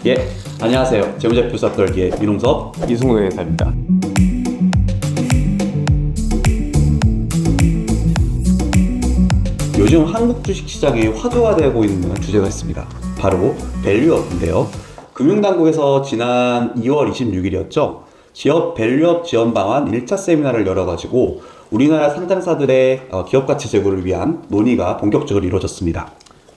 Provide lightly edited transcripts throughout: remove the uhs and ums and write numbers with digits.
예, 안녕하세요. 재무제표 싹돌기의 민홍섭, 이승우 회사입니다. 요즘 한국 주식시장에 화두화되고 있는 주제가 있습니다. 바로 밸류업인데요. 금융당국에서 지난 2월 26일이었죠. 기업 밸류업 지원 방안 1차 세미나를 열어가지고 우리나라 상장사들의 기업가치 제고를 위한 논의가 본격적으로 이루어졌습니다.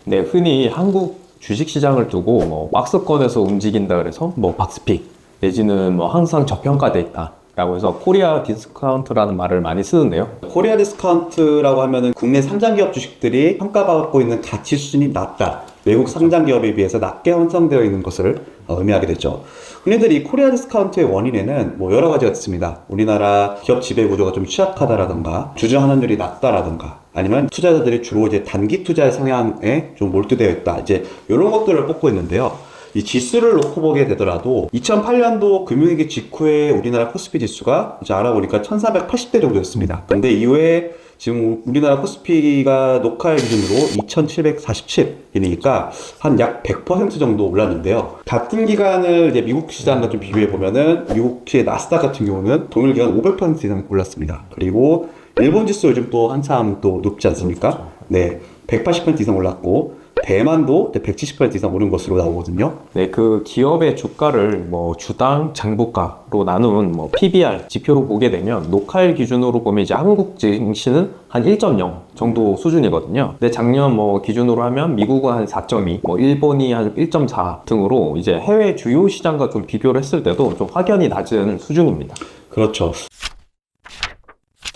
네, 흔히 한국 주식시장을 두고 박스권에서 움직인다 그래서 박스픽 내지는 항상 저평가돼 있다 라고 해서 코리아 디스카운트라는 말을 많이 쓰는데요. 코리아 디스카운트라고 하면은 국내 상장기업 주식들이 평가받고 있는 가치 수준이 낮다. 외국 상장기업에 비해서 낮게 형성되어 있는 것을 의미하게 되죠. 흔히들 이 코리아 디스카운트의 원인에는 여러 가지가 있습니다. 우리나라 기업 지배 구조가 좀 취약하다라던가, 주주 환원율이 낮다라던가, 아니면 투자자들이 주로 단기 투자의 성향에 좀 몰두되어 있다. 이런 것들을 뽑고 있는데요. 이 지수를 놓고 보게 되더라도 2008년도 금융위기 직후에 우리나라 코스피 지수가 알아보니까 1480대 정도였습니다. 근데 이후에 지금 우리나라 코스피가 녹화일 기준으로 2747이니까 한 약 100% 정도 올랐는데요. 같은 기간을 미국 시장과 좀 비교해 보면은 미국의 나스닥 같은 경우는 동일 기간 500% 이상 올랐습니다. 그리고 일본 지수 요즘 또 한참 또 높지 않습니까? 네, 180% 이상 올랐고 대만도 170% 이상 오른 것으로 나오거든요. 네, 그 기업의 주가를 주당 장부가로 나눈 PBR 지표로 보게 되면 녹화일 기준으로 보면 이제 한국 증시는 한 1.0 정도 수준이거든요. 근데 작년 기준으로 하면 미국은 한 4.2, 일본이 한 1.4 등으로 이제 해외 주요 시장과 좀 비교를 했을 때도 좀 확연히 낮은 수준입니다. 그렇죠.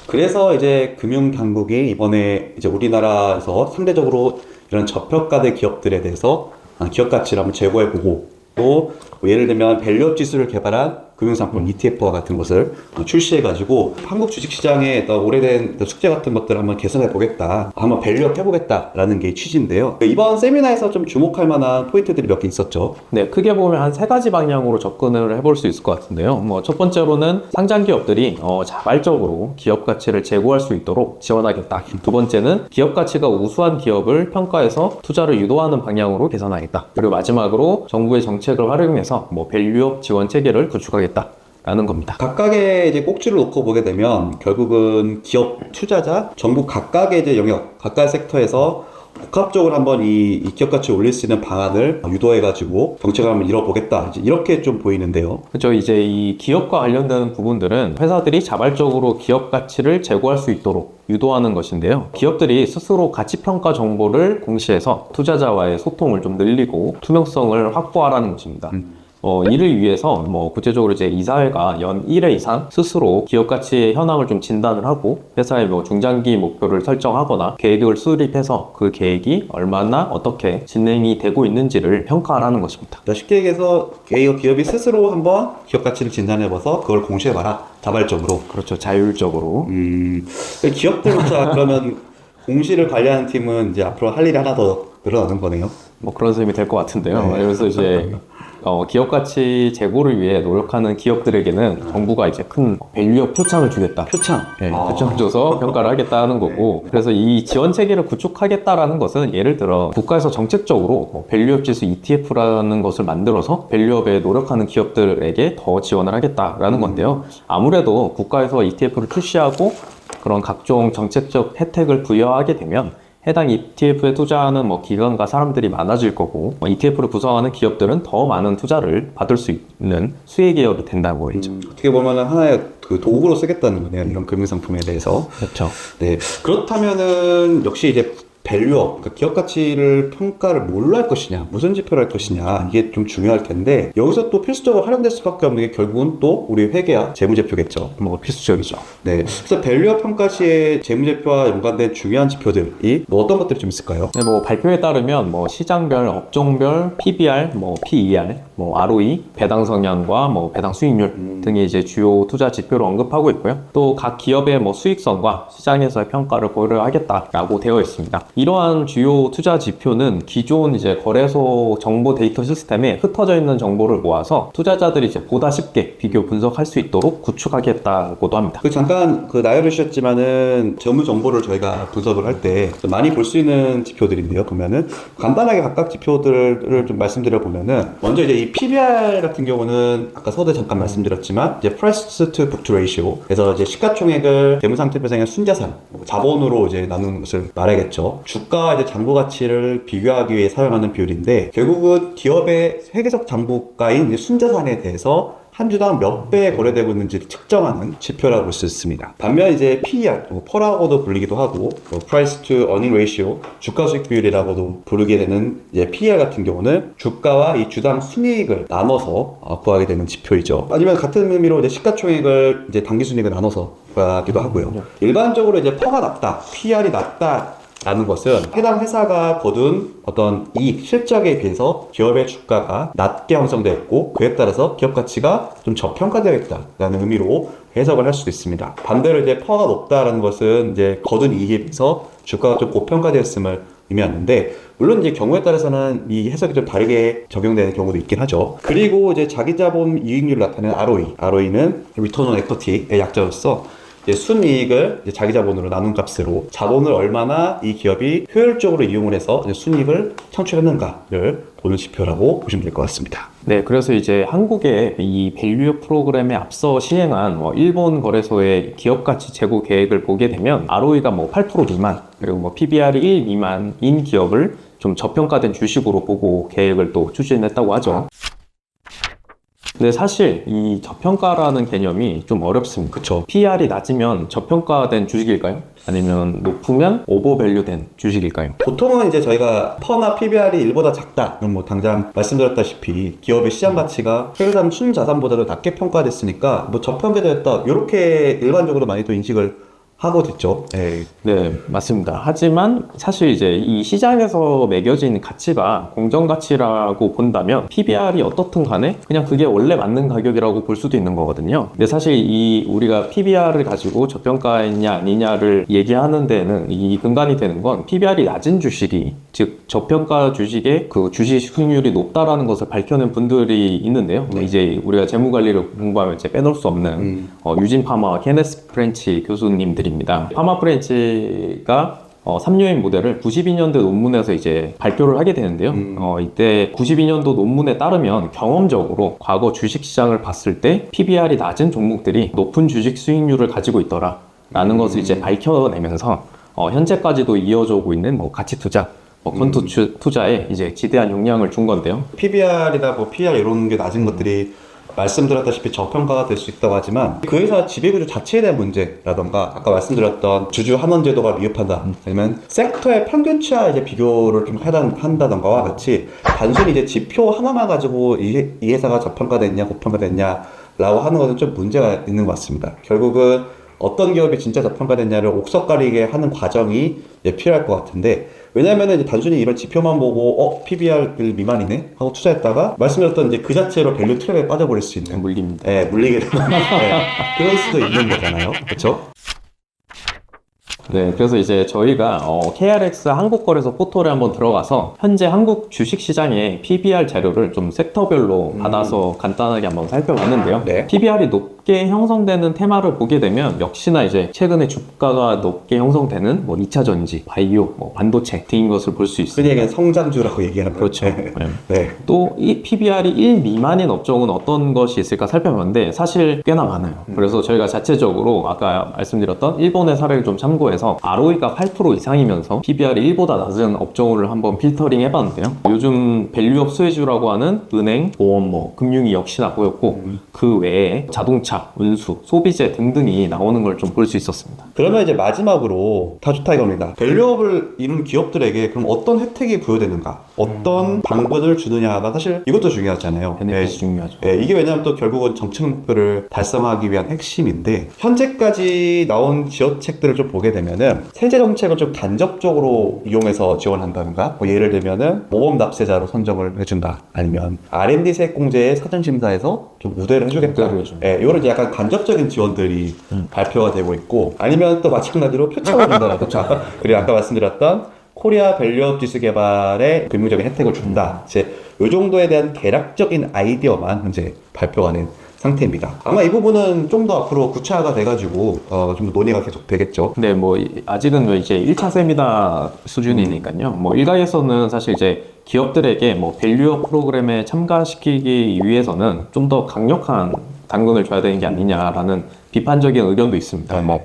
그래서 이제 금융당국이 이번에 이제 우리나라에서 상대적으로 이런 저평가된 기업들에 대해서 기업 가치를 한번 제고해보고 또 예를 들면 밸류업 지수를 개발한 금융상품 ETF와 같은 것을 출시해가지고 한국 주식시장의 오래된 숙제 같은 것들을 한번 개선해보겠다, 한번 밸류업 해보겠다라는 게 취지인데요. 이번 세미나에서 좀 주목할 만한 포인트들이 몇 개 있었죠. 네, 크게 보면 한 세 가지 방향으로 접근을 해볼 수 있을 것 같은데요. 첫 번째로는 상장 기업들이 자발적으로 기업 가치를 제고할 수 있도록 지원하겠다. 두 번째는 기업 가치가 우수한 기업을 평가해서 투자를 유도하는 방향으로 개선하겠다. 그리고 마지막으로 정부의 정책을 활용해서 밸류업 지원 체계를 구축하겠다. 라는 겁니다. 각각의 이제 꼭지를 놓고 보게 되면 결국은 기업 투자자, 정부 각각의 이제 영역, 각각 섹터에서 복합적으로 한번 이 기업 가치를 올릴 수 있는 방안을 유도해가지고 정책을 한번 이뤄보겠다. 이렇게 좀 보이는데요. 그렇죠. 이제 이 기업과 관련된 부분들은 회사들이 자발적으로 기업 가치를 제고할 수 있도록 유도하는 것인데요. 기업들이 스스로 가치평가 정보를 공시해서 투자자와의 소통을 좀 늘리고 투명성을 확보하라는 것입니다. 이를 위해서 구체적으로 이제 이사회가 연 1회 이상 스스로 기업 가치의 현황을 좀 진단을 하고 회사의 중장기 목표를 설정하거나 계획을 수립해서 그 계획이 얼마나 어떻게 진행이 되고 있는지를 평가하라는 것입니다. 쉽게 얘기해서 기업이 스스로 한번 기업 가치를 진단해봐서 그걸 공시해봐라. 자발적으로. 그렇죠. 자율적으로. 기업들부터 그러면 공시를 관리하는 팀은 이제 앞으로 할 일이 하나 더 늘어나는 거네요. 그런 셈이 될 것 같은데요. 네. 그래서 이제 기업 가치 제고를 위해 노력하는 기업들에게는 정부가 이제 큰 밸류업 표창을 주겠다. 표창. 네, 표창을 줘서 평가를 하겠다는 거고, 그래서 이 지원 체계를 구축하겠다라는 것은 예를 들어 국가에서 정책적으로 밸류업 지수 ETF라는 것을 만들어서 밸류업에 노력하는 기업들에게 더 지원을 하겠다라는 건데요. 아무래도 국가에서 ETF를 출시하고 그런 각종 정책적 혜택을 부여하게 되면 해당 ETF에 투자하는 기관과 사람들이 많아질 거고, ETF를 구성하는 기업들은 더 많은 투자를 받을 수 있는 수혜 기업이 된다고 보이죠. 어떻게 보면 하나의 그 도구로 쓰겠다는 거네요. 이런 금융상품에 대해서. 그렇죠. 네. 그렇다면은 역시 이제 밸류업, 그러니까 기업 가치를 평가를 뭘로 할 것이냐, 무슨 지표로 할 것이냐, 이게 좀 중요할 텐데 여기서 또 필수적으로 활용될 수밖에 없는 게 결국은 또 우리 회계와 재무제표겠죠. 필수적이죠. 네. 그래서 밸류업 평가 시에 재무제표와 연관된 중요한 지표들이 어떤 것들이 좀 있을까요? 네, 발표에 따르면 시장별, 업종별, PBR, PER, ROE, 배당 성향과 배당 수익률 등이 이제 주요 투자 지표로 언급하고 있고요. 또 각 기업의 수익성과 시장에서의 평가를 고려하겠다라고 되어 있습니다. 이러한 주요 투자 지표는 기존 이제 거래소 정보 데이터 시스템에 흩어져 있는 정보를 모아서 투자자들이 이제 보다 쉽게 비교 분석할 수 있도록 구축하겠다고도 합니다. 잠깐 나열을 주셨지만은 재무 정보를 저희가 분석을 할 때 많이 볼 수 있는 지표들인데요. 보면은 간단하게 각각 지표들을 좀 말씀드려 보면은 먼저 이제 이 PBR 같은 경우는 아까 서두에 잠깐 말씀드렸지만 이제 Price to Book Ratio 그래서 이제 시가총액을 재무상태표상의 순자산 자본으로 이제 나누는 것을 말하겠죠. 주가와 이제 장부 가치를 비교하기 위해 사용하는 비율인데 결국은 기업의 회계적 장부가인 이제 순자산에 대해서 한 주당 몇 배 거래되고 있는지를 측정하는 지표라고 볼 수 있습니다. 반면 이제 PER, 펄하고도 불리기도 하고, Price to Earning Ratio, 주가 수익 비율이라고도 부르게 되는 이제 PER 같은 경우는 주가와 이 주당 순이익을 나눠서 구하게 되는 지표이죠. 아니면 같은 의미로 이제 시가총액을 이제 당기 순이익을 나눠서 구하기도 하고요. 일반적으로 이제 퍼가 낮다, PER이 낮다. 라는 것은 해당 회사가 거둔 어떤 이익, 실적에 비해서 기업의 주가가 낮게 형성되어 있고 그에 따라서 기업 가치가 좀 저평가되어 있다라는 의미로 해석을 할 수도 있습니다. 반대로 이제 퍼가 높다라는 것은 이제 거둔 이익에 비해서 주가가 좀 고평가되었음을 의미하는데 물론 이제 경우에 따라서는 이 해석이 좀 다르게 적용되는 경우도 있긴 하죠. 그리고 이제 자기자본 이익률을 나타내는 ROE는 Return on Equity의 약자로서 순이익을 자기 자본으로 나눈 값으로 자본을 얼마나 이 기업이 효율적으로 이용을 해서 순이익을 창출했는가를 보는 지표라고 보시면 될 것 같습니다. 네, 그래서 이제 한국의 이 밸류업 프로그램에 앞서 시행한 일본 거래소의 기업 가치 제고 계획을 보게 되면 ROE가 8% 미만 그리고 PBR이 1 미만인 기업을 좀 저평가된 주식으로 보고 계획을 또 추진했다고 하죠. 근데 사실 이 저평가라는 개념이 좀 어렵습니다. 그쵸. PER이 낮으면 저평가된 주식일까요? 아니면 높으면 오버밸류된 주식일까요? 보통은 이제 저희가 퍼나 PBR이 1보다 작다. 그럼 당장 말씀드렸다시피 기업의 시장 가치가 회계산 순자산보다도 낮게 평가됐으니까 저평가되었다. 이렇게 일반적으로 많이 또 인식을 하고 됐죠. 네, 맞습니다. 하지만 사실 이제 이 시장에서 매겨진 가치가 공정 가치라고 본다면 PBR이 어떻든 간에 그냥 그게 원래 맞는 가격이라고 볼 수도 있는 거거든요. 근데 사실 이 우리가 PBR을 가지고 저평가했냐 아니냐를 얘기하는 데는 이 근간이 되는 건 PBR이 낮은 주식이 즉 저평가 주식의 그 주식 수익률이 높다라는 것을 밝혀낸 분들이 있는데요. 이제 우리가 재무 관리를 공부하면 이제 빼놓을 수 없는 유진 파마와 케네스 프렌치 교수님들이 파마 프렌치가 3요인 모델을 92년도 논문에서 이제 발표를 하게 되는데요. 이때 92년도 논문에 따르면 경험적으로 과거 주식시장을 봤을 때 PBR이 낮은 종목들이 높은 주식 수익률을 가지고 있더라라는 것을 이제 밝혀내면서 현재까지도 이어져 오고 있는 가치 투자, 펀드 투자에 이제 지대한 영향을 준 건데요. PBR이나 PER 이런 게 낮은 것들이 말씀드렸다시피 저평가가 될 수 있다고 하지만 그 회사 지배구조 자체에 대한 문제라던가 아까 말씀드렸던 주주 환원 제도가 미흡하다 아니면 섹터의 평균치와 이제 비교를 좀 한다던가와 같이 단순히 이제 지표 하나만 가지고 이 회사가 저평가됐냐 고평가됐냐 라고 하는 것은 좀 문제가 있는 것 같습니다. 결국은 어떤 기업이 진짜 저평가됐냐를 옥석가리게 하는 과정이 필요할 것 같은데 왜냐면은 이제 단순히 이런 지표만 보고 PBR 미만이네 하고 투자했다가 말씀드렸던 이제 그 자체로 밸류 트랩에 빠져버릴 수 있는 물립니다. 물리게 되는 그럴 수도 있는 거잖아요. 그렇죠? 네, 그래서 이제 저희가 KRX 한국거래소 포털에 한번 들어가서 현재 한국 주식시장의 PBR 자료를 좀 섹터별로 받아서 간단하게 한번 살펴봤는데요. 네. PBR이 높게 형성되는 테마를 보게 되면 역시나 이제 최근에 주가가 높게 형성되는 2차 전지, 바이오, 반도체 등인 것을 볼 수 있습니다. 흔히 성장주라고 얘기하는 그렇죠. 네. 또 이 PBR이 1 미만인 업종은 어떤 것이 있을까 살펴봤는데 사실 꽤나 많아요. 그래서 저희가 자체적으로 아까 말씀드렸던 일본의 사례를 좀 참고해서 ROE가 8% 이상이면서 PBR이 1보다 낮은 업종을 한번 필터링 해봤는데요. 요즘 밸류업 수혜주라고 하는 은행, 보험, 금융이 역시나 보였고 그 외에 자동차, 운수, 소비재 등등이 나오는 걸 좀 볼 수 있었습니다. 그러면 이제 마지막으로 다 좋다 이겁니다. 밸류업을 이룬 기업들에게 그럼 어떤 혜택이 부여되는가? 어떤 방법을 주느냐가 사실 이것도 중요하잖아요. 베네핏이 중요하죠. 이게 왜냐하면 또 결국은 정책 목표를 달성하기 위한 핵심인데 현재까지 나온 지원책들을 좀 보게 되면은 세제 정책을 좀 간접적으로 이용해서 지원한다든가 예를 들면은 모범 납세자로 선정을 해준다 아니면 R&D 세액공제의 사전심사에서 좀 우대를 해주겠다. 이런 약간 간접적인 지원들이 발표가 되고 있고 아니면 또 마찬가지로 표창을 준다라든가 그리고 아까 말씀드렸던 코리아 밸류업 지수 개발에 금융적인 혜택을 준다. 이제 이 정도에 대한 개략적인 아이디어만 현재 발표하는 상태입니다. 아마 이 부분은 좀 더 앞으로 구체화가 돼가지고 좀 더 논의가 계속 되겠죠. 근데 뭐 아직은 이제 1차 세미나 수준이니까요. 뭐 일각에서는 사실 이제 기업들에게 뭐 밸류업 프로그램에 참가시키기 위해서는 좀 더 강력한 당근을 줘야 되는 게 아니냐라는 비판적인 의견도 있습니다. 네.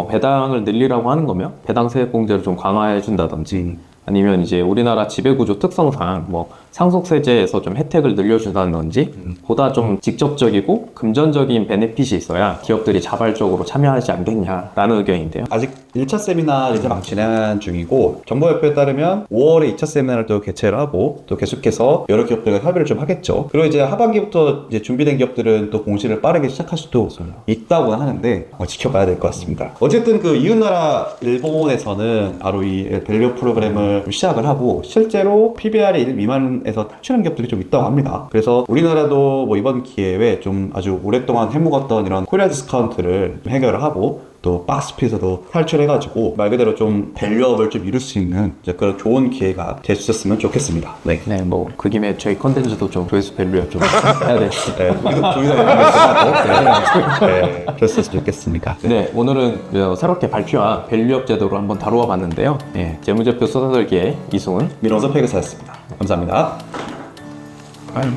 배당을 늘리라고 하는 거면 배당 세액 공제를 좀 강화해 준다든지 아니면 이제 우리나라 지배구조 특성상 뭐 상속세제에서 좀 혜택을 늘려준다든지 보다 좀 직접적이고 금전적인 베네핏이 있어야 기업들이 자발적으로 참여하지 않겠냐라는 의견인데요. 아직 1차 세미나를 이제 막 진행 중이고 정보협회에 따르면 5월에 2차 세미나를 또 개최를 하고 또 계속해서 여러 기업들과 협의를 좀 하겠죠. 그리고 이제 하반기부터 이제 준비된 기업들은 또 공시를 빠르게 시작할 수도 있다고 하는데 지켜봐야 될 것 같습니다. 어쨌든 그 이웃나라 일본에서는 바로 이 밸류 프로그램을 시작을 하고 실제로 PBR이 1 미만에서 탈출한 기업들이 좀 있다고 합니다. 그래서 우리나라도 뭐 이번 기회에 좀 아주 오랫동안 해묵었던 이런 코리아 디스카운트를 해결을 하고 또 박스핏에서도 탈출해가지고 말 그대로 좀 밸류업을 좀 이룰 수 있는 이제 그런 좋은 기회가 될 수 있었으면 좋겠습니다. 네. 네, 뭐 그 김에 저희 컨텐츠도 좀 조회수 밸류업 좀 해야 될 것 같아요. 네, 우리도 조이사 네, 그랬으면 좋겠습니다. 네, 오늘은 새롭게 발표한 밸류업 제도를 한번 다루어 봤는데요. 네, 재무제표 쏟아들기의 이승훈 민원서 폐기사였습니다. 감사합니다. 아유.